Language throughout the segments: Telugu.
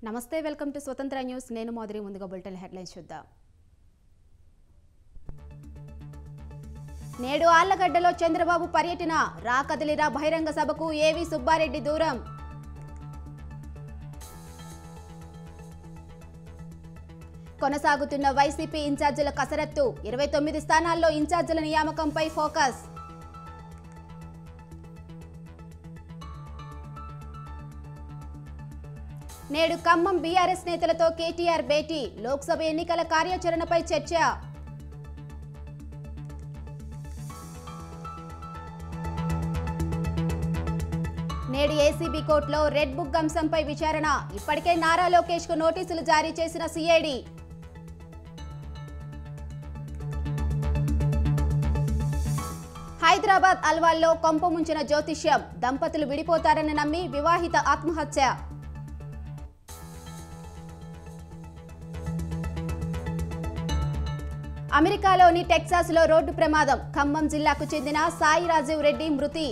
నమస్తే వెల్కమ్ టు స్వతంత్ర న్యూస్ నేను మాదిరి ముందుగా బులెటిన్ హెడ్లైన్స్ చూద్దాం నేడు ఆళ్లగడ్డలో చంద్రబాబు పర్యటన రాకదిలిరా బహిరంగ సభకు ఏవి సుబ్బారెడ్డి దూరం కొనసాగుతున్న వైసీపీ ఇన్ఛార్జీల కసరత్తు 29 స్థానాల్లో ఇన్ఛార్జీల నియామకంపై ఫోకస్ నేడు ఖమ్మం బీఆర్ఎస్ నేతలతో కేటీఆర్ భేటీ లోక్సభ ఎన్నికల కార్యాచరణపై చర్చ నేడు ఏసీబీ కోర్టులో రెడ్ బుక్ అంశంపై విచారణ ఇప్పటికే నారా లోకేష్ కు నోటీసులు జారీ చేసిన సిఐడి హైదరాబాద్ అల్వాల్లో కొంప ముంచిన జ్యోతిష్యం దంపతులు విడిపోతారని నమ్మి వివాహిత ఆత్మహత్య అమెరికాలోని టెక్సాస్లో రోడ్డు ప్రమాదం ఖమ్మం జిల్లాకు చెందిన సాయి రాజీవ్ రెడ్డి మృతి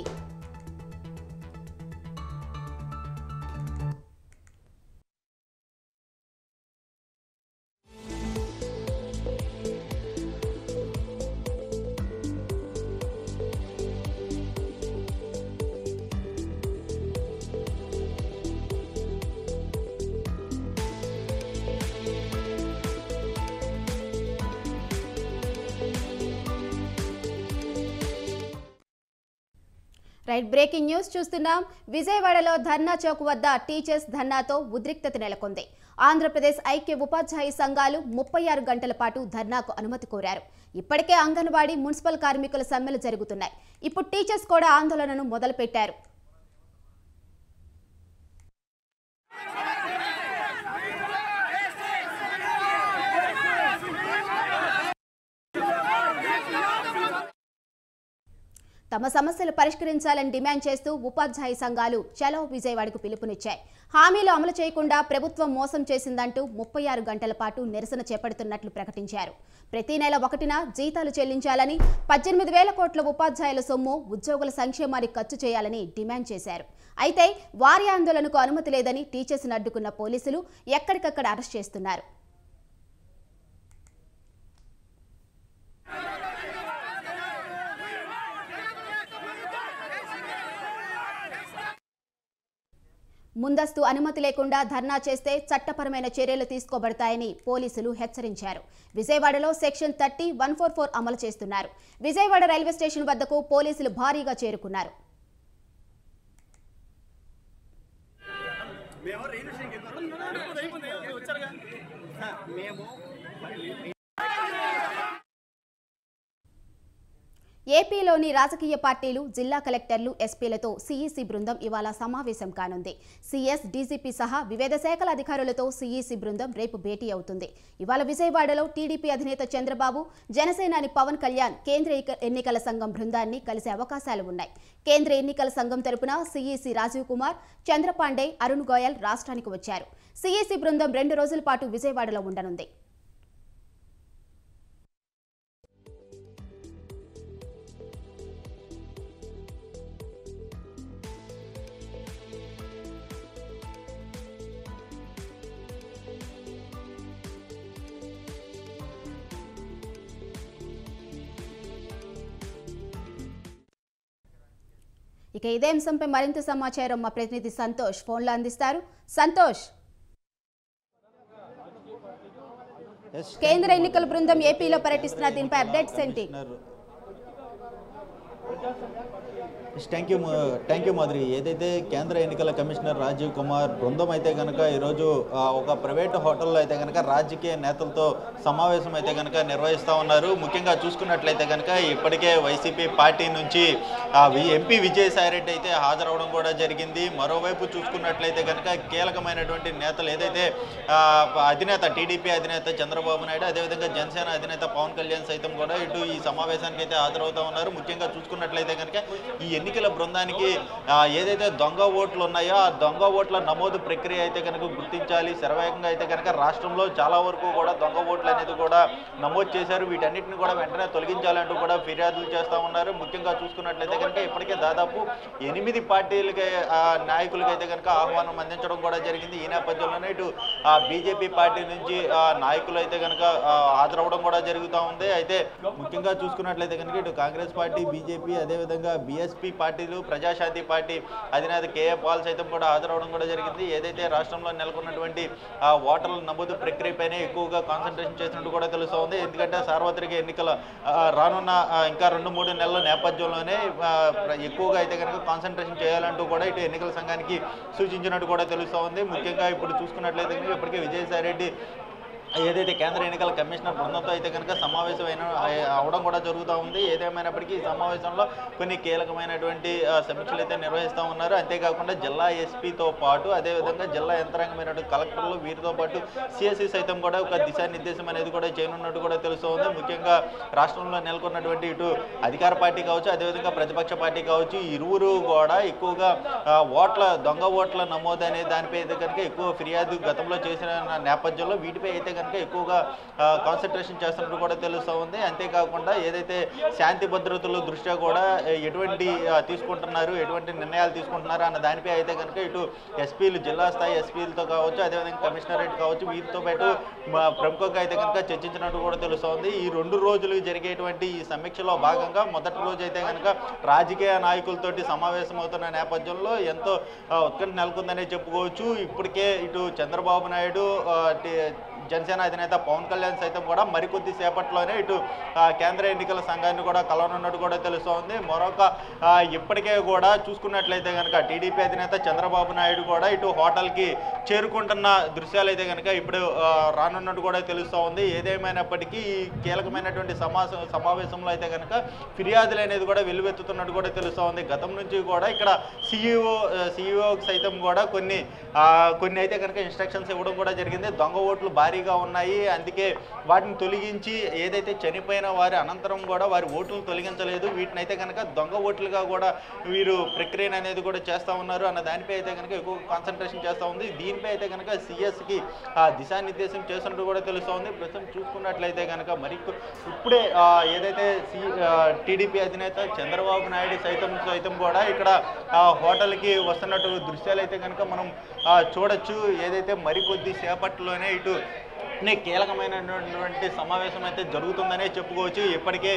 రైట్ బ్రేకింగ్ న్యూస్ చూస్తున్నాం. విజయవాడలో ధర్నా చౌక్ వద్ద టీచర్స్ ధర్నాతో ఉద్రిక్తత నెలకొంది. ఆంధ్రప్రదేశ్ ఐక్య ఉపాధ్యాయ సంఘాలు 36 గంటల పాటు ధర్నాకు అనుమతి కోరారు. ఇప్పటికే అంగన్వాడీ మున్సిపల్ కార్మికుల సమ్మెలు జరుగుతున్నాయి. ఇప్పుడు టీచర్స్ కూడా ఆందోళనను మొదలుపెట్టారు. తమ సమస్యలు పరిష్కరించాలని డిమాండ్ చేస్తూ ఉపాధ్యాయ సంఘాలు చలో విజయవాడకు పిలుపునిచ్చాయి. హామీలు అమలు చేయకుండా ప్రభుత్వం మోసం చేసిందంటూ 36 గంటల పాటు నిరసన చేపడుతున్నట్లు ప్రకటించారు. ప్రతి నెల 1న జీతాలు చెల్లించాలని 18,000 కోట్ల ఉపాధ్యాయుల సొమ్ము ఉద్యోగుల సంక్షేమానికి ఖర్చు చేయాలని డిమాండ్ చేశారు. అయితే వారి ఆందోళనకు అనుమతి లేదని టీచర్స్ను అడ్డుకున్న పోలీసులు ఎక్కడికక్కడ అరెస్ట్ చేస్తున్నారు. ముందస్తు అనుమతి లేకుండా ధర్నా చేస్తే చట్టపరమైన చర్యలు తీసుకోబడతాయని పోలీసులు హెచ్చరించారు. విజయవాడలో సెక్షన్ 30, 144 అమలు చేస్తున్నారు. విజయవాడ రైల్వే స్టేషన్ వద్దకు పోలీసులు భారీగా చేరుకున్నారు. ఏపీలోని రాజకీయ పార్టీలు, జిల్లా కలెక్టర్లు, ఎస్పీలతో సీఈసీ బృందం ఇవాళ సమావేశం కానుంది. సీఎస్, డీజీపీ సహా వివిధ శాఖల అధికారులతో సీఈసీ బృందం రేపు భేటీ అవుతుంది. ఇవాళ విజయవాడలో టీడీపీ అధినేత చంద్రబాబు, జనసేనాని పవన్ కళ్యాణ్ కేంద్ర ఎన్నికల సంఘం బృందాన్ని కలిసే అవకాశాలు ఉన్నాయి. కేంద్ర ఎన్నికల సంఘం తరపున సీఈసీ రాజీవ్ కుమార్, చంద్రపాండే, అరుణ్ గోయల్ రాష్ట్రానికి వచ్చారు. సీఈసీ బృందం 2 రోజుల పాటు విజయవాడలో ఉండనుంది. ఇక ఇదే అంశంపై మరింత సమాచారం మా ప్రతినిధి సంతోష్ ఫోన్లో అందిస్తారు. సంతోష్, కేంద్ర ఎన్నికల బృందం ఏపీలో పర్యటిస్తున్న దీనిపై అప్డేట్స్ ఏంటి? థ్యాంక్ యూ మాదిరి. ఏదైతే కేంద్ర ఎన్నికల కమిషనర్ రాజీవ్ కుమార్ బృందం అయితే కనుక ఈరోజు ఒక ప్రైవేట్ హోటల్లో అయితే కనుక రాజకీయ నేతలతో సమావేశం అయితే కనుక నిర్వహిస్తూ ఉన్నారు. ముఖ్యంగా చూసుకున్నట్లయితే కనుక ఇప్పటికే వైసీపీ పార్టీ నుంచి ఎంపీ విజయసాయిరెడ్డి అయితే హాజరవడం కూడా జరిగింది. మరోవైపు చూసుకున్నట్లయితే కనుక కీలకమైనటువంటి నేతలు ఏదైతే అధినేత టీడీపీ అధినేత చంద్రబాబు నాయుడు, అదేవిధంగా జనసేన అధినేత పవన్ కళ్యాణ్ సైతం కూడా ఇటు ఈ సమావేశానికి అయితే హాజరవుతూ ఉన్నారు. ముఖ్యంగా చూసుకున్నట్లయితే కనుక ఈ ఎన్నికల బృందానికి ఏదైతే దొంగ ఓట్లు ఉన్నాయో ఆ దొంగ ఓట్ల నమోదు ప్రక్రియ అయితే కనుక గుర్తించాలి. శరవేగంగా అయితే కనుక రాష్ట్రంలో చాలా వరకు కూడా దొంగ ఓట్లు అనేది కూడా నమోదు చేశారు. వీటన్నిటిని కూడా వెంటనే తొలగించాలంటూ కూడా ఫిర్యాదులు చేస్తూ ఉన్నారు. ముఖ్యంగా చూసుకున్నట్లయితే కనుక ఇప్పటికే దాదాపు 8 పార్టీలకి నాయకులకి అయితే కనుక ఆహ్వానం అందించడం కూడా జరిగింది. ఈ నేపథ్యంలోనే ఇటు బీజేపీ పార్టీ నుంచి నాయకులు అయితే కనుక హాజరవడం కూడా జరుగుతూ ఉంది. అయితే ముఖ్యంగా చూసుకున్నట్లయితే కనుక ఇటు కాంగ్రెస్ పార్టీ, బీజేపీ, అదేవిధంగా బీఎస్పీ పార్టీలు, ప్రజాశాంతి పార్టీ అధినేత కేఏ పాల్ సైతం కూడా హాజరవడం కూడా జరిగింది. ఏదైతే రాష్ట్రంలో నెలకొన్నటువంటి ఓటర్ల నమోదు ప్రక్రియపైనే ఎక్కువగా కాన్సన్ట్రేషన్ చేసినట్టు కూడా తెలుస్తూ ఉంది. ఎందుకంటే సార్వత్రిక ఎన్నికల రానున్న ఇంకా 2-3 నెలల నేపథ్యంలోనే ఎక్కువగా అయితే కనుక కాన్సన్ట్రేషన్ చేయాలంటూ కూడా ఇటు ఎన్నికల సంఘానికి సూచించినట్టు కూడా తెలుస్తూ ఉంది. ముఖ్యంగా ఇప్పుడు చూసుకున్నట్లయితే కనుక ఇప్పటికే విజయసాయిరెడ్డి ఏదైతే కేంద్ర ఎన్నికల కమిషనర్ బృందంతో అయితే కనుక సమావేశం అవడం కూడా జరుగుతూ ఉంది. ఏదేమైనప్పటికీ ఈ సమావేశంలో కొన్ని కీలకమైనటువంటి సమీక్షలు అయితే నిర్వహిస్తూ ఉన్నారు. అంతేకాకుండా జిల్లా ఎస్పీతో పాటు అదేవిధంగా జిల్లా యంత్రాంగమైనటువంటి కలెక్టర్లు వీరితో పాటు సిఎస్సి సైతం కూడా ఒక దిశానిర్దేశం అనేది కూడా చేయనున్నట్టు కూడా తెలుస్తూ ఉంది. ముఖ్యంగా రాష్ట్రంలో నెలకొన్నటువంటి ఇటు అధికార పార్టీ కావచ్చు, అదేవిధంగా ప్రతిపక్ష పార్టీ కావచ్చు, ఇరువురు కూడా ఎక్కువగా దొంగ ఓట్ల నమోదు అనే దానిపై అయితే కనుక ఎక్కువ ఫిర్యాదు గతంలో చేసిన నేపథ్యంలో వీటిపై అయితే కనుక ఎక్కువగా కాన్సన్ట్రేషన్ చేస్తున్నట్టు కూడా తెలుస్తూ ఉంది. అంతేకాకుండా ఏదైతే శాంతి భద్రతల దృష్ట్యా కూడా ఎటువంటి నిర్ణయాలు తీసుకుంటున్నారు అన్న దానిపై అయితే కనుక ఇటు ఎస్పీలు, జిల్లా స్థాయి ఎస్పీలతో కావచ్చు, అదేవిధంగా కమిషనరేట్ కావచ్చు, వీరితో పాటు ప్రముఖంగా అయితే కనుక చర్చించినట్టు కూడా తెలుస్తూ ఉంది. ఈ 2 రోజులు జరిగేటువంటి ఈ సమీక్షలో భాగంగా మొదటి రోజు అయితే కనుక రాజకీయ నాయకులతోటి సమావేశం అవుతున్న నేపథ్యంలో ఎంతో ఉత్కంఠ నెలకొందనే చెప్పుకోవచ్చు. ఇప్పటికే ఇటు చంద్రబాబు నాయుడు, జనసేన అధినేత పవన్ కళ్యాణ్ సైతం కూడా మరికొద్ది సేపట్లోనే ఇటు కేంద్ర ఎన్నికల సంఘాన్ని కూడా కలవనున్నట్టు కూడా తెలుస్తూ ఉంది. మరొక ఇప్పటికే కూడా చూసుకున్నట్లయితే కనుక టీడీపీ అధినేత చంద్రబాబు నాయుడు కూడా ఇటు హోటల్కి చేరుకుంటున్న దృశ్యాలు అయితే కనుక ఇప్పుడు రానున్నట్టు కూడా తెలుస్తూ ఉంది. ఏదేమైనప్పటికీ ఈ కీలకమైనటువంటి సమావేశంలో అయితే కనుక ఫిర్యాదులు అనేది కూడా వెల్లువెత్తుతున్నట్టు కూడా తెలుస్తూ ఉంది. గతం నుంచి కూడా ఇక్కడ సిఇఓ సైతం కూడా కొన్ని అయితే కనుక ఇన్స్ట్రక్షన్స్ ఇవ్వడం కూడా జరిగింది. దొంగ ఓట్లు భారీగా ఉన్నాయి, అందుకే వాటిని తొలగించి ఏదైతే చనిపోయిన వారి అనంతరం కూడా వారి ఓట్లను తొలగించలేదు, వీటిని అయితే కనుక దొంగ ఓట్లుగా కూడా వీరు ప్రక్రియను అనేది కూడా చేస్తూ ఉన్నారు అన్న దానిపై అయితే కనుక ఎక్కువ కాన్సన్ట్రేషన్ చేస్తూ ఉంది. దీనిపై అయితే కనుక సిఎస్కి దిశానిర్దేశం చేస్తున్నట్టు కూడా తెలుస్తూ ఉంది. ప్రస్తుతం చూసుకున్నట్లయితే కనుక మరి ఇప్పుడే ఏదైతే టీడీపీ అధినేత చంద్రబాబు నాయుడు సైతం కూడా ఇక్కడ హోటల్కి వస్తున్నట్టు దృశ్యాలు అయితే కనుక మనం చూడొచ్చు. ఏదైతే మరికొద్ది సేపట్లోనే ఇటు కీలకమైనటువంటి సమావేశం అయితే జరుగుతుందనే చెప్పుకోవచ్చు. ఇప్పటికే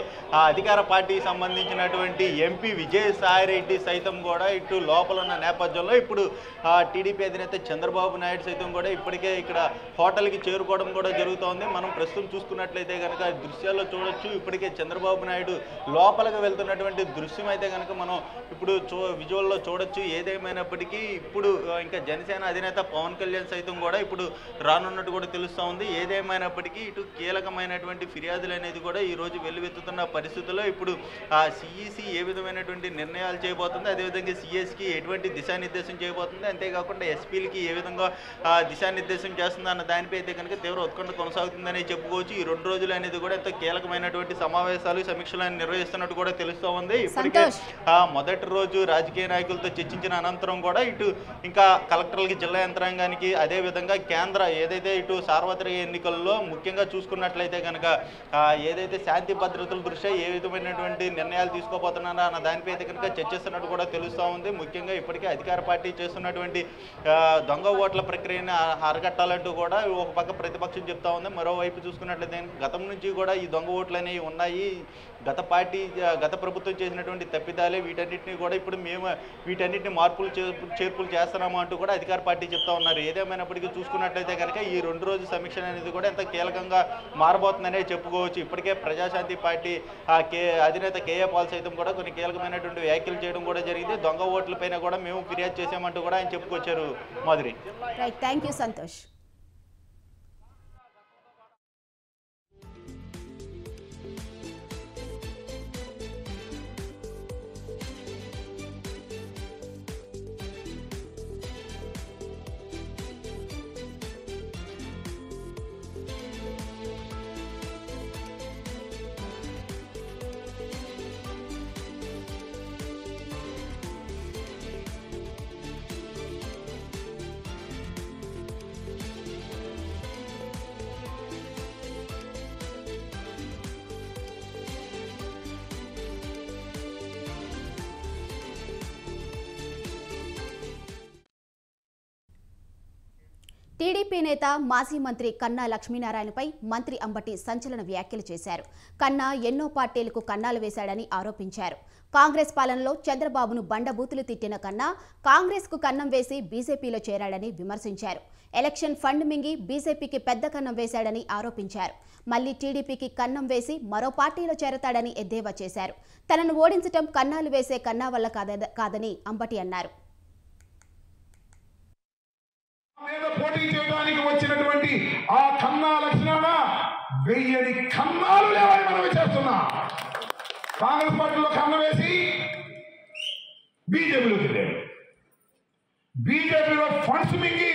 అధికార పార్టీకి సంబంధించినటువంటి ఎంపీ విజయసాయిరెడ్డి సైతం కూడా ఇటు లోపల ఉన్న నేపథ్యంలో ఇప్పుడు టీడీపీ అధినేత చంద్రబాబు నాయుడు సైతం కూడా ఇప్పటికే ఇక్కడ హోటల్కి చేరుకోవడం కూడా జరుగుతోంది. మనం ప్రస్తుతం చూసుకున్నట్లయితే కనుక దృశ్యాల్లో చూడొచ్చు. ఇప్పటికే చంద్రబాబు నాయుడు లోపలికి వెళ్తున్నటువంటి దృశ్యం అయితే కనుక మనం ఇప్పుడు విజువల్లో చూడొచ్చు. ఏదేమైనప్పటికీ ఇప్పుడు ఇంకా జనసేన అధినేత పవన్ కళ్యాణ్ సైతం కూడా ఇప్పుడు రానున్నట్టు కూడా తెలుస్తూ ఉంది. ఏదేమైనప్పటికీ ఇటు కీలకమైనటువంటి ఫిర్యాదులు అనేది కూడా ఈరోజు వెల్లువెత్తుతున్న పరిస్థితుల్లో ఇప్పుడు సిఈసి ఏ విధమైనటువంటి నిర్ణయాలు చేయబోతుంది, అదేవిధంగా సిఎస్కి ఎటువంటి దిశానిర్దేశం చేయబోతుంది, అంతేకాకుండా ఎస్పీలకి ఏ విధంగా దిశానిర్దేశం చేస్తుంది అన్న దానిపై అయితే కనుక తీవ్ర ఉత్కంఠ కొనసాగుతుందని చెప్పుకోవచ్చు. ఈ 2 రోజులు అనేది కూడా ఎంతో కీలకమైనటువంటి సమావేశాలు, సమీక్షలను నిర్వహిస్తున్నట్టు కూడా తెలుస్తూ ఉంది. ఇప్పటికే మొదటి రోజు రాజకీయ నాయకులతో చర్చించిన అనంతరం కూడా ఇటు ఇంకా కలెక్టర్లకి, జిల్లా యంత్రాంగానికి, అదేవిధంగా కేంద్ర ఏదైతే ఇటు సార్వత్రిక ఎన్నికల్లో ముఖ్యంగా చూసుకున్నట్లయితే కనుక ఏదైతే శాంతి భద్రతల దృష్ట్యా ఏ విధమైనటువంటి నిర్ణయాలు తీసుకోబోతున్నారా అన్న దానిపై అయితే కనుక చర్చిస్తున్నట్టు కూడా తెలుస్తూ ఉంది. ముఖ్యంగా ఇప్పటికే అధికార పార్టీ చేస్తున్నటువంటి దొంగ ఓట్ల ప్రక్రియను అరగట్టాలంటూ కూడా ఒక పక్క ప్రతిపక్షం చెప్తా ఉంది. మరోవైపు చూసుకున్నట్లయితే గతం నుంచి కూడా ఈ దొంగ ఓట్లు అనేవి ఉన్నాయి, గత ప్రభుత్వం చేసినటువంటి తప్పిదాలే, వీటన్నిటిని కూడా ఇప్పుడు మేము వీటన్నిటిని చేర్పులు చేస్తున్నాము అంటూ కూడా అధికార పార్టీ చెప్తా ఉన్నారు. ఏదేమైనప్పటికీ చూసుకున్నట్లయితే కనుక ఈ 2 రోజు సమీక్ష అనేది కూడా ఎంత కీలకంగా మారబోతుందనే చెప్పుకోవచ్చు. ఇప్పటికే ప్రజాశాంతి పార్టీ అధినేత కేఏ పాల్ సైతం కూడా కొన్ని కీలకమైనటువంటి వ్యాఖ్యలు చేయడం కూడా జరిగింది. దొంగ ఓట్లపైన కూడా మేము ఫిర్యాదు చేసామంటూ కూడా ఆయన చెప్పుకొచ్చారు. Madhuri. Right, thank you Santosh. TDP నేత మాజీ మంత్రి కన్నా లక్ష్మీనారాయణపై మంత్రి అంబటి సంచలన వ్యాఖ్యలు చేశారు. కన్నా ఎన్నో పార్టీలకు కన్నాలు వేశాడని ఆరోపించారు. కాంగ్రెస్ పాలనలో చంద్రబాబును బండబూతులు తిట్టిన కన్నా కాంగ్రెస్కు కన్నం వేసి బీజేపీలో చేరాడని విమర్శించారు. ఎలక్షన్ ఫండ్ మింగి బీజేపీకి పెద్ద కన్నం వేశాడని ఆరోపించారు. మళ్లీ టీడీపీకి కన్నం వేసి మరో పార్టీలో చేరతాడని ఎద్దేవా చేశారు. తనను ఓడించటం కన్నాలు వేసే కన్నా వల్ల కాదని అంబటి అన్నారు. పోటీ చేయడానికి వచ్చినటువంటి ఆ కన్నా లక్ష్మణ వెయ్యని కన్నాలు లేవని మనం చేస్తున్నా. కాంగ్రెస్ పార్టీలో కన్న వేసి బీజేపీలోకి వెళ్ళాడు. బీజేపీలో ఫండ్స్ మింగి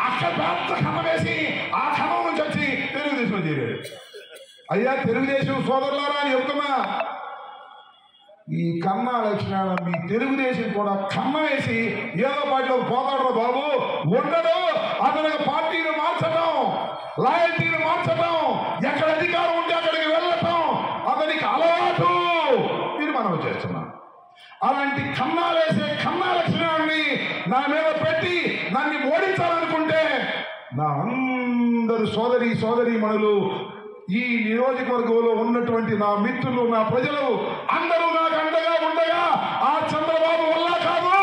అక్కడ కన్న వేసి ఆ కన్నం నుంచి వచ్చి తెలుగుదేశంలో చేరాడు. అయ్యా తెలుగుదేశం సోదరులారా అని చెప్తున్నా, ఈ కన్నా లక్ష్మణ మీ తెలుగుదేశం కూడా కన్న వేసి ఏదో పార్టీలో పోతాడు బాబు, ఉండడు. అతనికి పార్టీని మార్చడం, లాయల్టీని మార్చడం, ఎక్కడ అధికారం ఉంటే అక్కడికి వెళ్ళటం అతనికి అలవాటు. మీరు మనం చేస్తున్నాం. అలాంటి కన్నాలేసే కన్నా లక్ష్మణాన్ని నా మీద పెట్టి నన్ను ఓడించాలనుకుంటే నా అందరు సోదరీమణులు, ఈ నియోజకవర్గంలో ఉన్నటువంటి నా మిత్రులు, నా ప్రజలు అందరూ నాకు అండగా ఉండగా ఆ చంద్రబాబు వల్ల కాదు,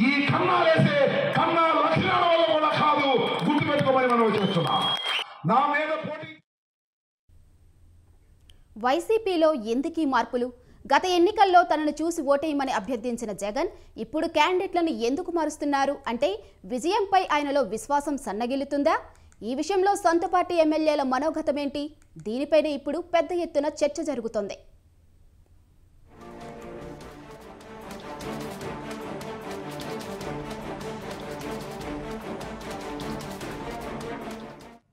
ఈ కన్నాలేసే కన్నా లక్షణాల వల్ల కూడా కాదు. గుర్తుపెట్టుకోమని మనం చేస్తున్నా. నా మీద పోటీ. వైసీపీలో ఎందుకీ మార్పులు? గత ఎన్నికల్లో తనను చూసి ఓటేయమని అభ్యర్థించిన జగన్ ఇప్పుడు క్యాండిడేట్లను ఎందుకు మారుస్తున్నారు అంటే విజయంపై ఆయనలో విశ్వాసం సన్నగిల్లుతుందా? ఈ విషయంలో సొంత పార్టీ ఎమ్మెల్యేల మనోగతమేంటి? దీనిపైనే ఇప్పుడు పెద్ద ఎత్తున చర్చ జరుగుతోంది.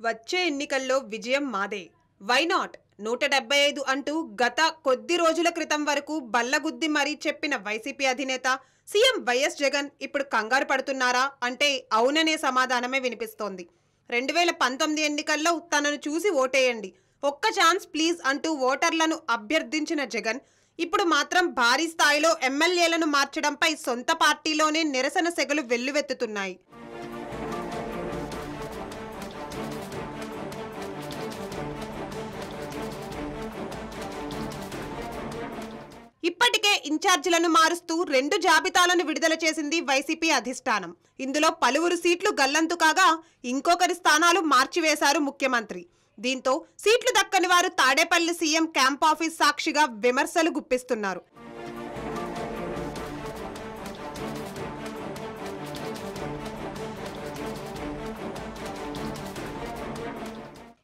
వచ్చే ఎన్నికల్లో విజయం మాదే, వైనాట్ 175 అంటూ గత కొద్ది రోజుల క్రితం వరకు బల్లగుద్ది మరీ చెప్పిన వైసీపీ అధినేత సీఎం వైఎస్ జగన్ ఇప్పుడు కంగారు పడుతున్నారా అంటే అవుననే సమాధానమే వినిపిస్తోంది. 2019 ఎన్నికల్లో తనను చూసి ఓటేయండి, ఒక్క ఛాన్స్ ప్లీజ్ అంటూ ఓటర్లను అభ్యర్థించిన జగన్ ఇప్పుడు మాత్రం భారీ స్థాయిలో ఎమ్మెల్యేలను మార్చడంపై సొంత పార్టీలోనే నిరసన సెగలు వెల్లువెత్తుతున్నాయి. ఇప్పటికే ఇన్ఛార్జీలను మారుస్తూ 2 జాబితాలను విడుదల చేసింది వైసీపీ అధిష్టానం. ఇందులో పలువురు సీట్లు గల్లంతు కాగా ఇంకొకరి స్థానాలు మార్చివేశారు ముఖ్యమంత్రి. దీంతో సీట్లు దక్కని వారు తాడేపల్లి సీఎం క్యాంప్ ఆఫీస్ సాక్షిగా విమర్శలు గుప్పిస్తున్నారు.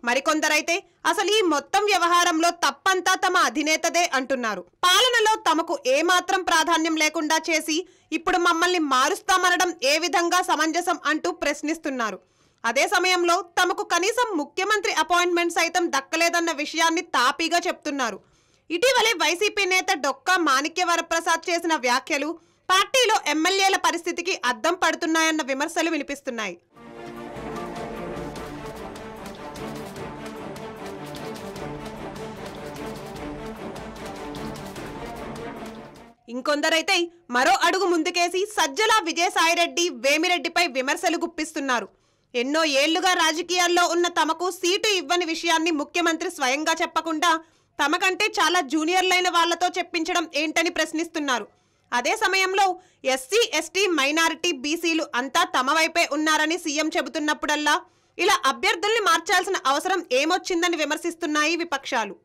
మరికొందరైతే అసలు ఈ మొత్తం వ్యవహారంలో తప్పంతా తమ అధినేతదే అంటున్నారు. పాలనలో తమకు ఏమాత్రం ప్రాధాన్యం లేకుండా చేసి ఇప్పుడు మమ్మల్ని మారుస్తామనడం ఏ విధంగా సమంజసం అంటూ ప్రశ్నిస్తున్నారు. అదే సమయంలో తమకు కనీసం ముఖ్యమంత్రి అపాయింట్మెంట్ సైతం దక్కలేదన్న విషయాన్ని తాపీగా చెప్తున్నారు. ఇటీవలే వైసీపీ నేత డొక్కా మాణిక్య వరప్రసాద్ చేసిన వ్యాఖ్యలు పార్టీలో ఎమ్మెల్యేల పరిస్థితికి అద్దం పడుతున్నాయన్న విమర్శలు వినిపిస్తున్నాయి. ఇంకొందరైతే మరో అడుగు ముందుకేసి సజ్జల విజయసాయిరెడ్డి, వేమిరెడ్డిపై విమర్శలు గుప్పిస్తున్నారు. ఎన్నో ఏళ్లుగా రాజకీయాల్లో ఉన్న తమకు సీటు ఇవ్వని విషయాన్ని ముఖ్యమంత్రి స్వయంగా చెప్పకుండా తమకంటే చాలా జూనియర్లైన వాళ్లతో చెప్పించడం ఏంటని ప్రశ్నిస్తున్నారు. అదే సమయంలో ఎస్సీ, ఎస్టీ, మైనారిటీ, బీసీలు అంతా తమ వైపే ఉన్నారని సీఎం చెబుతున్నప్పుడల్లా ఇలా అభ్యర్థుల్ని మార్చాల్సిన అవసరం ఏమొచ్చిందని విమర్శిస్తున్నాయి విపక్షాలు.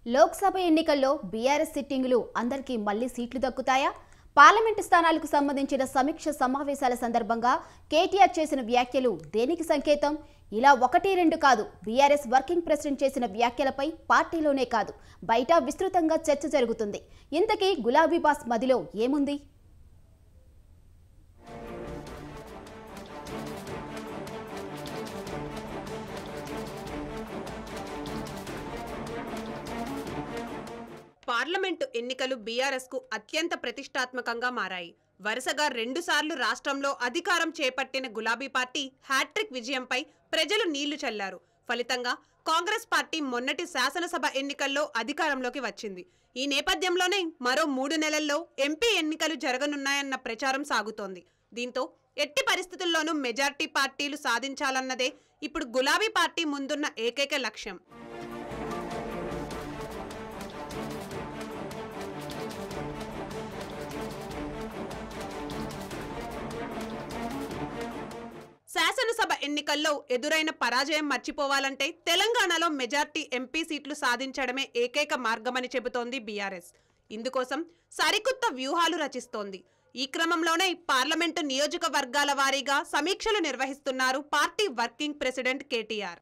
లోక్సభ ఎన్నికల్లో బీఆర్ఎస్ సిట్టింగులు అందరికీ మళ్లీ సీట్లు దక్కుతాయా? పార్లమెంటు స్థానాలకు సంబంధించిన సమీక్ష సమావేశాల సందర్భంగా కేటీఆర్ చేసిన వ్యాఖ్యలు దేనికి సంకేతం? ఇలా 1-2 కాదు, బీఆర్ఎస్ వర్కింగ్ ప్రెసిడెంట్ చేసిన వ్యాఖ్యలపై పార్టీలోనే కాదు బయట విస్తృతంగా చర్చ జరుగుతుంది. ఇంతకీ గులాబీ బాస్ మదిలో ఏముంది? పార్లమెంటు ఎన్నికలు బీఆర్ఎస్ కు అత్యంత ప్రతిష్టాత్మకంగా మారాయి. వరుసగా 2 సార్లు రాష్ట్రంలో అధికారం చేపట్టిన గులాబీ పార్టీ హ్యాట్రిక్ విజయంపై ప్రజలు నీళ్లు చల్లారు. ఫలితంగా కాంగ్రెస్ పార్టీ మొన్నటి శాసనసభ ఎన్నికల్లో అధికారంలోకి వచ్చింది. ఈ నేపథ్యంలోనే మరో 3 నెలల్లో ఎంపీ ఎన్నికలు జరగనున్నాయన్న ప్రచారం సాగుతోంది. దీంతో ఎట్టి పరిస్థితుల్లోనూ మెజార్టీ పార్టీలు సాధించాలన్నదే ఇప్పుడు గులాబీ పార్టీ ముందున్న ఏకైక లక్ష్యం. శాసనసభ ఎన్నికల్లో ఎదురైన పరాజయం మర్చిపోవాలంటే తెలంగాణలో మెజార్టీ ఎంపీ సీట్లు సాధించడమే ఏకైక మార్గమని చెబుతోంది బీఆర్ఎస్. ఇందుకోసం సరికొత్త వ్యూహాలు రచిస్తోంది. ఈ క్రమంలోనే పార్లమెంటు నియోజకవర్గాల వారీగా సమీక్షలు నిర్వహిస్తున్నారు పార్టీ వర్కింగ్ ప్రెసిడెంట్ కేటీఆర్.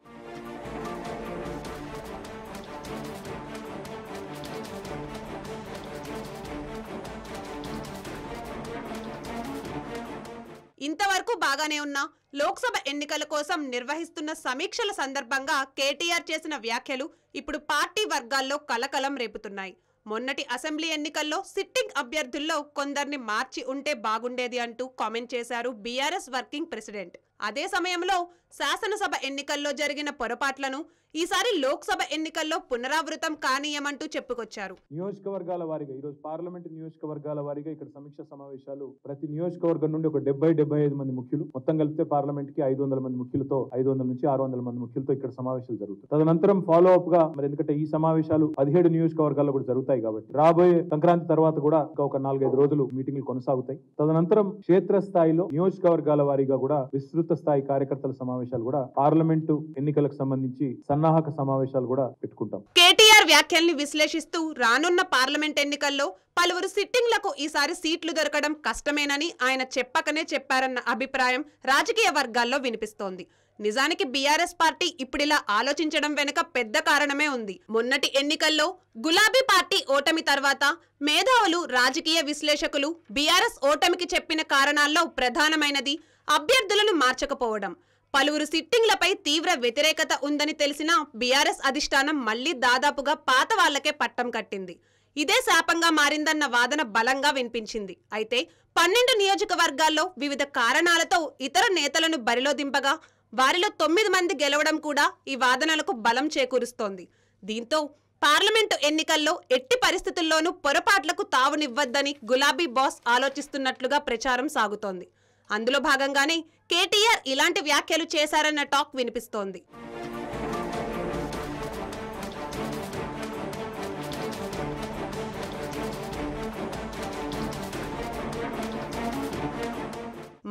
ఇంతవరకు బాగానే ఉన్న లోక్సభ ఎన్నికల కోసం నిర్వహిస్తున్న సమీక్షల సందర్భంగా కేటీఆర్ చేసిన వ్యాఖ్యలు ఇప్పుడు పార్టీ వర్గాల్లో కలకలం రేపుతున్నాయి. మొన్నటి అసెంబ్లీ ఎన్నికల్లో సిట్టింగ్ అభ్యర్థుల్లో కొందరిని మార్చి ఉంటే బాగుండేది అంటూ కామెంట్ చేశారు బీఆర్ఎస్ వర్కింగ్ ప్రెసిడెంట్. అదే సమయంలో శాసనసభ ఎన్నికల్లో జరిగిన పొరపాట్లను ఈసారి లోక్సభ ఎన్నికల్లో పునరావృతం కానీయమంటూ చెప్పుకొచ్చారు. నియోజకవర్గాల వారీగా ఈరోజు పార్లమెంటు నియోజకవర్గాల వారీగా ఇక్కడ సమీక్ష సమావేశాలు ప్రతి నియోజకవర్గం నుండి ఒక 70-75 మంది ముఖ్యులు, మొత్తం కలిపితే పార్లమెంట్ కి 500 మంది ముఖ్యులతో 500 నుంచి 600 మంది ముఖ్యులతో ఇక్కడ సమావేశాలు జరుగుతాయి. తదనంతరం ఫాలో అప్ గా మరి ఎందుకంటే ఈ సమావేశాలు 17 నియోజకవర్గాల్లో కూడా జరుగుతాయి కాబట్టి రాబోయే సంక్రాంతి తర్వాత కూడా ఒక 4-5 రోజులు మీటింగ్లు కొనసాగుతాయి. తదనంతరం క్షేత్రస్థాయిలో నియోజకవర్గాల వారీగా కూడా విస్తృత స్థాయి కార్యకర్తల సమావేశాలు కూడా పార్లమెంటు ఎన్నికలకు సంబంధించి సన్నాహక సమావేశాలు కూడా పెట్టుకుంటాం. కేటీఆర్ వ్యాఖ్యల్ని విశ్లేషిస్తూ రానున్న పార్లమెంట్ ఎన్నికల్లో పలువురు సిట్టింగ్లకు ఈసారి సీట్లు దొరకడం కష్టమేనని ఆయన చెప్పకనే చెప్పారన్న అభిప్రాయం రాజకీయ వర్గాల్లో వినిపిస్తోంది. నిజానికి బీఆర్ఎస్ పార్టీ ఇప్పుడిలా ఆలోచించడం వెనుక పెద్ద కారణమే ఉంది. మొన్నటి ఎన్నికల్లో గులాబీ పార్టీ ఓటమి తర్వాత మేధావులు, రాజకీయ విశ్లేషకులు బీఆర్ఎస్ ఓటమికి చెప్పిన కారణాల్లో ప్రధానమైనది అభ్యర్థులను మార్చకపోవడం. పలువురు సిట్టింగ్లపై తీవ్ర వ్యతిరేకత ఉందని తెలిసిన బీఆర్ఎస్ అధిష్టానం మళ్లీ దాదాపుగా పాత వాళ్లకే పట్టం కట్టింది. ఇదే శాపంగా మారిందన్న వాదన బలంగా వినిపించింది. అయితే 12 నియోజకవర్గాల్లో వివిధ కారణాలతో ఇతర నేతలను బరిలో దింపగా వారిలో 9 మంది గెలవడం కూడా ఈ వాదనలకు బలం చేకూరుస్తోంది. దీంతో పార్లమెంటు ఎన్నికల్లో ఎట్టి పరిస్థితుల్లోనూ పొరపాట్లకు తావునివ్వద్దని గులాబీ బాస్ ఆలోచిస్తున్నట్లుగా ప్రచారం సాగుతోంది. అందులో భాగంగానే కేటీఆర్ ఇలాంటి వ్యాఖ్యలు చేశారన్న టాక్ వినిపిస్తోంది.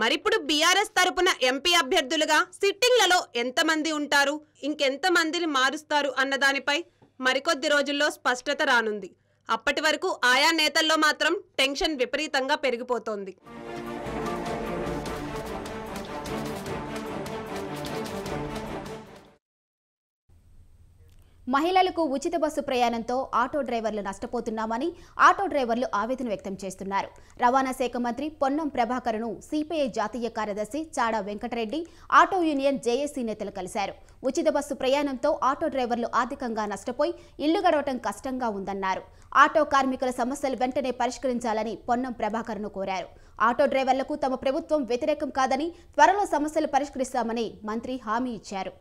మరిప్పుడు బీఆర్ఎస్ తరపున ఎంపీ అభ్యర్థులుగా సిట్టింగ్లలో ఎంతమంది ఉంటారు, ఇంకెంతమందిని మారుస్తారు అన్నదానిపై మరికొద్ది రోజుల్లో స్పష్టత రానుంది. అప్పటి వరకు ఆయా నేతల్లో మాత్రం టెన్షన్ విపరీతంగా పెరిగిపోతోంది. మహిళలకు ఉచిత బస్సు ప్రయాణంతో ఆటో డ్రైవర్లు నష్టపోతున్నామని ఆటో డ్రైవర్లు ఆవేదన వ్యక్తం చేస్తున్నారు. రవాణా శాఖ మంత్రి పొన్నం ప్రభాకర్ను సిపిఐ జాతీయ కార్యదర్శి Chada Venkatareddy, auto union JAC నేతలు కలిశారు. ఉచిత బస్సు ప్రయాణంతో ఆటో డ్రైవర్లు ఆర్థికంగా నష్టపోయి ఇళ్లు గడవటం కష్టంగా ఉందన్నారు. ఆటో కార్మికుల సమస్యలు వెంటనే పరిష్కరించాలని పొన్నం ప్రభాకర్ను కోరారు. ఆటో డ్రైవర్లకు తమ ప్రభుత్వం వ్యతిరేకం కాదని, త్వరలో సమస్యలు పరిష్కరిస్తామని మంత్రి హామీ ఇచ్చారు.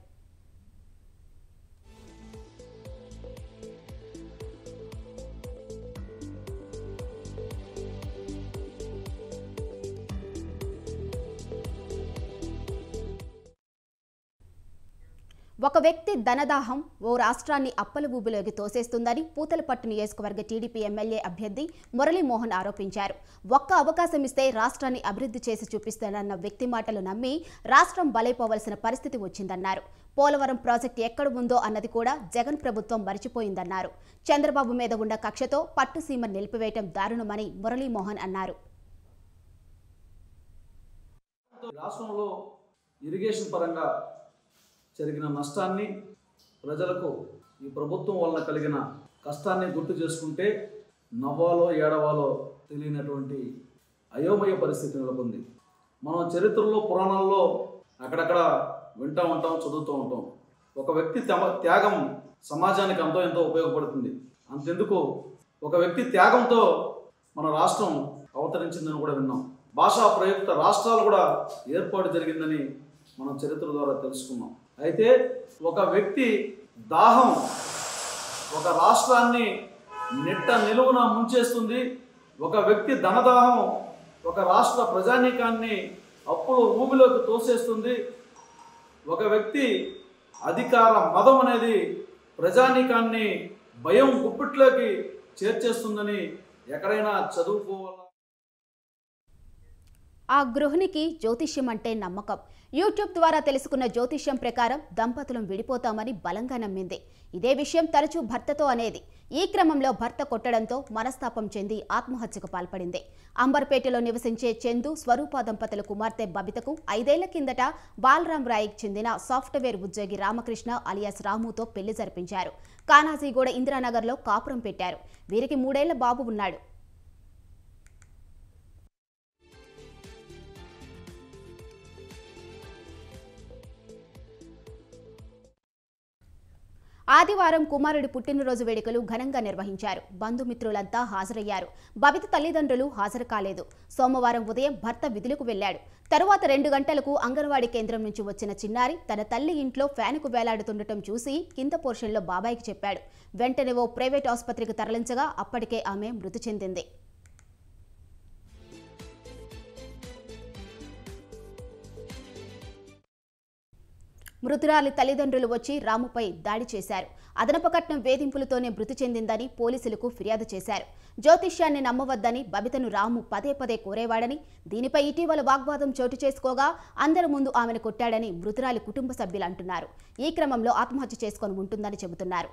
ఒక వ్యక్తి ధనదాహం ఓ రాష్ట్రాన్ని అప్పల ఊబిలోకి తోసేస్తుందని పూతలపట్టు నియోజకవర్గ టీడీపీ ఎమ్మెల్యే అభ్యర్థి మురళీమోహన్ ఆరోపించారు. ఒక్క అవకాశం ఇస్తే రాష్ట్రాన్ని అభివృద్ధి చేసి చూపిస్తానన్న వ్యక్తి మాటలు నమ్మి రాష్ట్రం బలైపోవలసిన పరిస్థితి వచ్చిందన్నారు. పోలవరం ప్రాజెక్టు ఎక్కడ ఉందో అన్నది కూడా జగన్ ప్రభుత్వం మరిచిపోయిందన్నారు. చంద్రబాబు మీద ఉన్న కక్షతో పట్టుసీమ నిలిపివేయటం దారుణమని మురళీమోహన్ అన్నారు. రాష్ట్రంలో ఇరిగేషన్ పరంగా జరిగిన నష్టాన్ని, ప్రజలకు ఈ ప్రభుత్వం వలన కలిగిన కష్టాన్ని గుర్తు చేసుకుంటే నవ్వాలో ఏడవాలో తెలియనటువంటి అయోమయ పరిస్థితి నెలకొంది. మనం చరిత్రలో, పురాణాల్లో అక్కడక్కడ వింటూ ఉంటాం, చదువుతూ ఉంటాం. ఒక వ్యక్తి త్యాగం సమాజానికి ఎంతో ఉపయోగపడుతుంది. అంతెందుకు ఒక వ్యక్తి త్యాగంతో మన రాష్ట్రం అవతరించిందని కూడా విన్నాం. భాషా ప్రయుక్త రాష్ట్రాలు కూడా ఏర్పాటు జరిగిందని మనం చరిత్ర ద్వారా తెలుసుకున్నాం. అయితే ఒక వ్యక్తి దాహం ఒక రాష్ట్రాన్ని నిట్ట నిలువున ముంచేస్తుంది. ఒక వ్యక్తి ధనదాహం ఒక రాష్ట్ర ప్రజానీకాన్ని అప్పుల ఊబిలోకి తోసేస్తుంది. ఒక వ్యక్తి అధికార మదం అనేది ప్రజానీకాన్ని భయం గుప్పిట్లోకి చేర్చేస్తుందని ఎక్కడైనా చదువుకోవాలా? ఆ గృహిణికి జ్యోతిష్యం అంటే నమ్మకం. యూట్యూబ్ ద్వారా తెలుసుకున్న జ్యోతిష్యం ప్రకారం దంపతులం విడిపోతామని బలంగా నమ్మింది. ఇదే విషయం తరచూ భర్తతో అనేది. ఈ క్రమంలో భర్త కొట్టడంతో మనస్తాపం చెంది ఆత్మహత్యకు పాల్పడింది. అంబర్పేటలో నివసించే చందు స్వరూప దంపతుల కుమార్తె బబితకు 5 ఏళ్ల కిందట బాలరాం రాయ్కి చెందిన సాఫ్ట్వేర్ ఉద్యోగి రామకృష్ణ అలియాస్ రాముతో పెళ్లి జరిపించారు. కానాజీగూడ ఇందిరానగర్లో కాపురం పెట్టారు. వీరికి 3 ఏళ్ల బాబు ఉన్నాడు. ఆదివారం కుమారుడి పుట్టినరోజు వేడుకలు ఘనంగా నిర్వహించారు. బంధుమిత్రులంతా హాజరయ్యారు. బబిత తల్లిదండ్రులు హాజరు కాలేదు. సోమవారం ఉదయం భర్త విధులకు వెళ్లాడు. తరువాత 2 గంటలకు అంగన్వాడీ కేంద్రం నుంచి వచ్చిన చిన్నారి తన తల్లి ఇంట్లో ఫ్యానుకు వేలాడుతుండటం చూసి కింద పోర్షన్లో బాబాయికి చెప్పాడు. వెంటనే ఓ ప్రైవేట్ ఆసుపత్రికి తరలించగా అప్పటికే ఆమె మృతి చెందింది. మృతురాలి తల్లిదండ్రులు వచ్చి రాముపై దాడి చేశారు. అదనపు కట్నం వేధింపులతోనే మృతి చెందిందని పోలీసులకు ఫిర్యాదు చేశారు. జ్యోతిష్యాన్ని నమ్మవద్దని బబితను రాము పదే పదే కోరేవాడని, దీనిపై ఇటీవల వాగ్వాదం చోటు చేసుకోగా అందరి ముందు ఆమెను కొట్టాడని మృతురాలి కుటుంబ సభ్యులు అంటున్నారు. ఈ క్రమంలో ఆత్మహత్య చేసుకొని ఉంటుందని చెబుతున్నారు.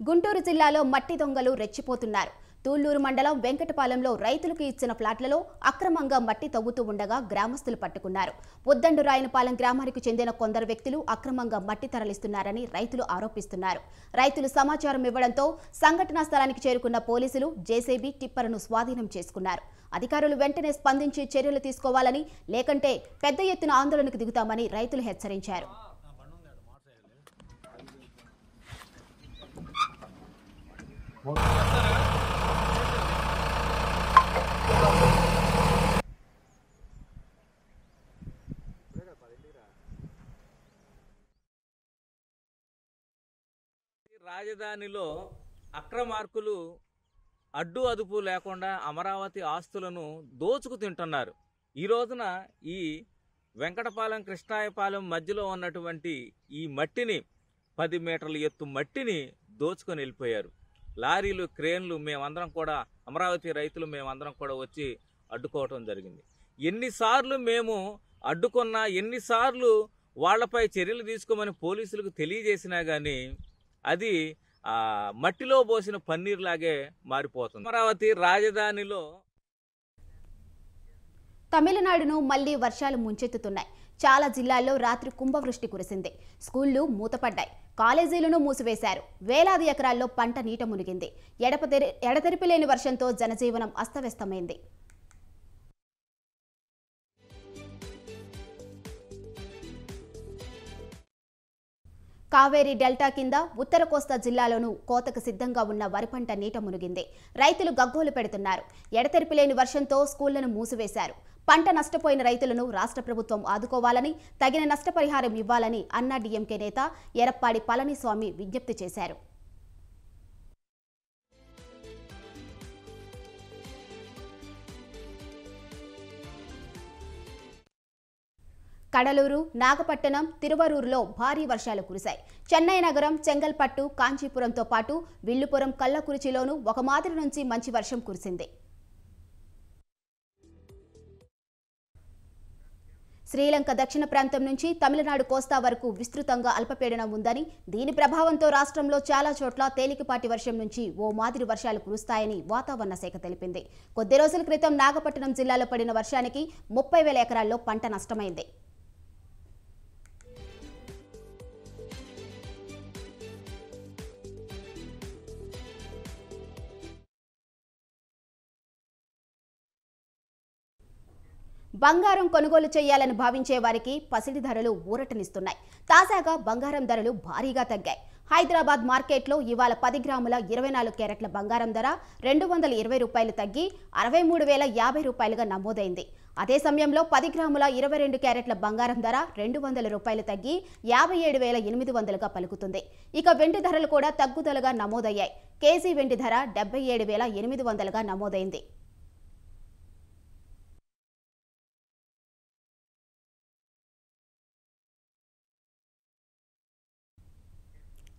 గుంటూరు జిల్లాలో మట్టి దొంగలు రెచ్చిపోతున్నారు. తూళ్లూరు మండలం వెంకటపాలెంలో రైతులకు ఇచ్చిన ఫ్లాట్లలో అక్రమంగా మట్టి తవ్వుతూ ఉండగా గ్రామస్తులు పట్టుకున్నారు. ఉద్దండు రాయనపాలెం గ్రామానికి చెందిన కొందరు వ్యక్తులు అక్రమంగా మట్టి తరలిస్తున్నారని రైతులు ఆరోపిస్తున్నారు. రైతులు సమాచారం ఇవ్వడంతో సంఘటనా స్థలానికి చేరుకున్న పోలీసులు జేసీబీ టిప్పర్ను స్వాధీనం చేసుకున్నారు. అధికారులు వెంటనే స్పందించి చర్యలు తీసుకోవాలని, లేకంటే పెద్ద ఎత్తున ఆందోళనకు దిగుతామని రైతులు హెచ్చరించారు. రాజధానిలో అక్రమార్కులు అడ్డు అదుపు లేకుండా అమరావతి ఆస్తులను దోచుకు తింటున్నారు. ఈ రోజున ఈ వెంకటపాలెం కృష్ణాయపాలెం మధ్యలో ఉన్నటువంటి ఈ మట్టిని 10 మీటర్ల ఎత్తు మట్టిని దోచుకొని వెళ్ళిపోయారు. లారీలు, క్రేన్లు మేమందరం కూడా, అమరావతి రైతులు మేమందరం కూడా వచ్చి అడ్డుకోవటం జరిగింది. ఎన్నిసార్లు మేము అడ్డుకున్నా, ఎన్నిసార్లు వాళ్లపై చర్యలు తీసుకోమని పోలీసులకు తెలియజేసినా కానీ అది మట్టిలో పోసిన పన్నీర్లాగే మారిపోతుంది. అమరావతి రాజధానిలో తమిళనాడును మళ్లీ వర్షాలు ముంచెత్తుతున్నాయి. చాలా జిల్లాల్లో రాత్రి కుంభవృష్టి కురిసింది. స్కూళ్లు మూతపడ్డాయి. కాలేజీలను మూసివేశారు. వేలాది ఎకరాల్లో పంట నీట మునిగింది. ఎడతెరిపిలేని వర్షంతో జనజీవనం అస్తవ్యస్తమైంది. కావేరీ డెల్టా కింద ఉత్తర కోస్తా జిల్లాలోనూ కోతకు సిద్ధంగా ఉన్న వరి పంట నీట మునిగింది. రైతులు గగ్గోలు పెడుతున్నారు. ఎడతెరిపిలేని వర్షంతో స్కూళ్లను మూసివేశారు. పంట నష్టపోయిన రైతులను రాష్ట్ర ప్రభుత్వం ఆదుకోవాలని, తగిన నష్టపరిహారం ఇవ్వాలని అన్నా డీఎంకే నేత ఎరప్పాడి పళనిస్వామి విజ్ఞప్తి చేశారు. కడలూరు, నాగపట్టణం, తిరువరూరులో భారీ వర్షాలు కురిశాయి. చెన్నై నగరం, చెంగల్పట్టు, కాంచీపురంతో పాటు విల్లుపురం, కల్లకురిచిలోనూ ఒక మాదిరి నుంచి మంచి వర్షం కురిసింది. శ్రీలంక దక్షిణ ప్రాంతం నుంచి తమిళనాడు కోస్తా వరకు విస్తృతంగా అల్పపీడనం ఉందని, దీని ప్రభావంతో రాష్ట్రంలో చాలా చోట్ల తేలికపాటి వర్షం నుంచి ఓ మాదిరి వర్షాలు కురుస్తాయని వాతావరణ శాఖ తెలిపింది. కొద్ది రోజుల క్రితం నాగపట్టణం జిల్లాలో పడిన వర్షానికి 30,000 ఎకరాల్లో పంట నష్టమైంది. బంగారం కొనుగోలు చేయాలని భావించే వారికి పసిడి ధరలు ఊరటనిస్తున్నాయి. తాజాగా బంగారం ధరలు భారీగా తగ్గాయి. హైదరాబాద్ మార్కెట్లో ఇవాళ 10 గ్రాముల 24 క్యారెట్ల బంగారం ధర 220 రూపాయలు తగ్గి 63,050 రూపాయలుగా నమోదైంది. అదే సమయంలో 10 గ్రాముల 22 క్యారెట్ల బంగారం ధర 200 రూపాయలు తగ్గి 57,800గా పలుకుతుంది. ఇక వెండి ధరలు కూడా తగ్గుదలగా నమోదయ్యాయి. కేజీ వెండి ధర 77,800గా నమోదైంది.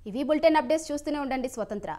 ఇవి బులెటిన్ అప్డేట్స్. చూస్తూనే ఉండండి స్వతంత్ర.